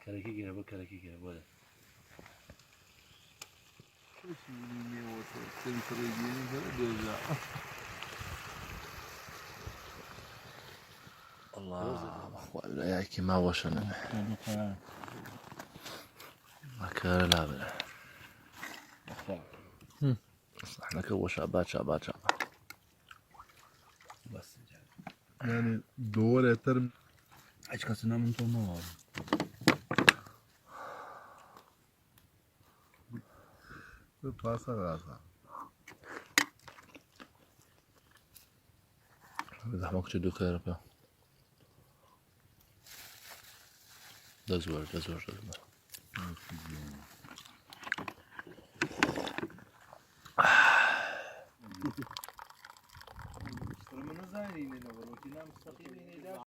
کرکی گیره با کرکی گیره بوده الله ولا ياكي ما وصلنا ما كان لا بلا احنا كو شعبات شعبات شعبات بس Yani doğru yeter mi? hiç kasına mı tutma var Pasa gasa. زحمك تدو خير بقى دزور Sırmını zayn yine ne var? O ki nam mustaqim yine